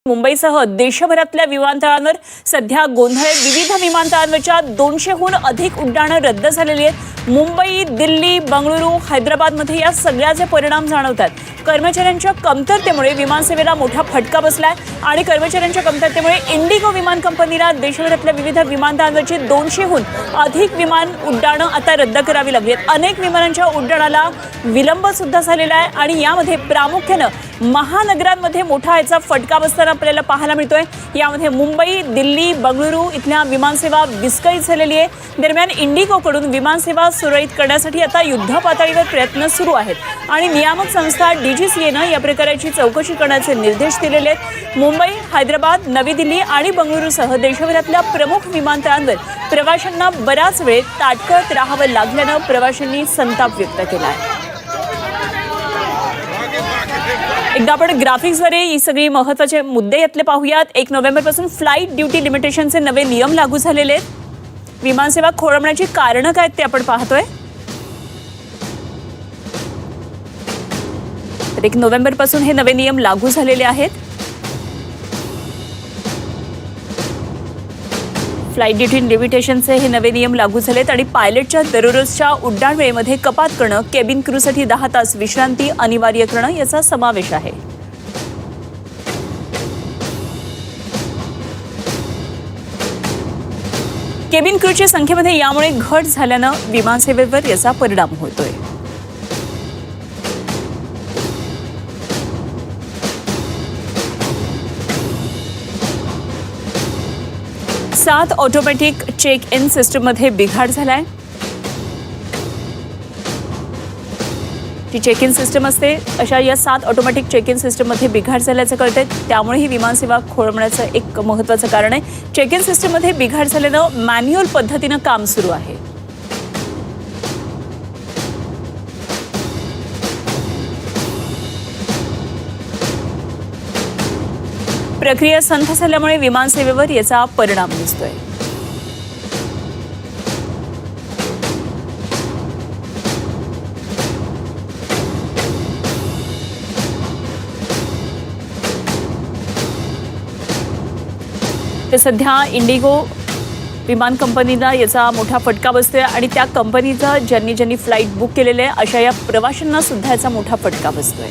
मुंबईसह देशभरातल्या विमानतळांवर सध्या गोंधळ आहे। विविध विमानतळांवरच्या 200हून अधिक उड्डाणं रद्द झालेली आहेत। मुंबई, दिल्ली, बंगळुरू, हैदराबादमध्ये या सगळ्याचे परिणाम जाणवतात। कर्मचाऱ्यांच्या कमतरतेमुळे विमानसेवेला मोठा फटका बसलाय आणि कर्मचाऱ्यांच्या कमतरतेमुळे इंडिगो विमान कंपनीला देशभरातल्या विविध विमानतळांवरची 200हून अधिक विमान उड्डाणं आता रद्द करावी लागली आहेत। अनेक विमानांच्या उड्डाणाला विलंब सुद्धा झालेला आहे आणि यामध्ये प्रामुख्याने महानगरांमध्ये मोठा याचा फटका बसताना आपल्याला पाहायला मिळतोय। यामध्ये मुंबई, दिल्ली, बंगळुरू इथल्या विमानसेवा विस्कळीत झालेली आहे। दरम्यान इंडिगोकडून विमानसेवा सुरळीत करण्यासाठी आता युद्धपातळीवर प्रयत्न सुरू आहेत आणि नियामक संस्था DGCAने या प्रकाराची चौकशी करण्याचे निर्देश दिलेले आहेत। मुंबई, हैदराबाद, नवी दिल्ली आणि बंगळुरूसह देशभरातल्या प्रमुख विमानतळांवर प्रवाशांना बराच वेळ ताटकळत राहावं लागल्यानं प्रवाशांनी संताप व्यक्त केला आहे। एकदा आपण ग्राफिक्सद्वारे ही सगळी महत्त्वाचे मुद्दे यातले पाहूयात। 1 नोव्हेंबरपासून फ्लाईट ड्युटी लिमिटेशनचे नवे नियम लागू झालेले आहेत। विमानसेवा खोळंबण्याची कारणं काय ते आपण पाहतोय। 1 नोव्हेंबरपासून हे नवे नियम लागू झालेले आहेत। फ्लाईट ड्युटी लिमिटेशनचे हे नवे नियम लागू झालेत आणि पायलटच्या दररोजच्या उड्डाण वेळेमध्ये कपात करणं, केबिन क्रूसाठी 10 तास विश्रांती अनिवार्य करणं याचा समावेश आहे। केबिन क्रूच्या संख्येमध्ये यामुळे घट झाल्यानं विमानसेवेवर याचा परिणाम होतोय। 7 ऑटोमॅटिक चेक इन सिस्टममध्ये बिघाड झालाय। जी चेक इन सिस्टम असते अशा या 7 ऑटोमॅटिक चेक इन सिस्टममध्ये बिघाड झाल्याचं कळतंय। त्यामुळे ही विमानसेवा खोळंबण्याचं एक महत्त्वाचं कारण आहे। चेक इन सिस्टममध्ये बिघाड झाल्यानं मॅन्युअल पद्धतीनं काम सुरू आहे। प्रक्रिया संथ झाल्यामुळे विमानसेवेवर याचा परिणाम दिसतोय। तर सध्या इंडिगो विमान कंपनीला याचा मोठा फटका बसतोय आणि त्या कंपनीचा ज्यांनी फ्लाईट बुक केलेले आहे अशा या प्रवाशांना सुद्धा याचा मोठा फटका बसतोय।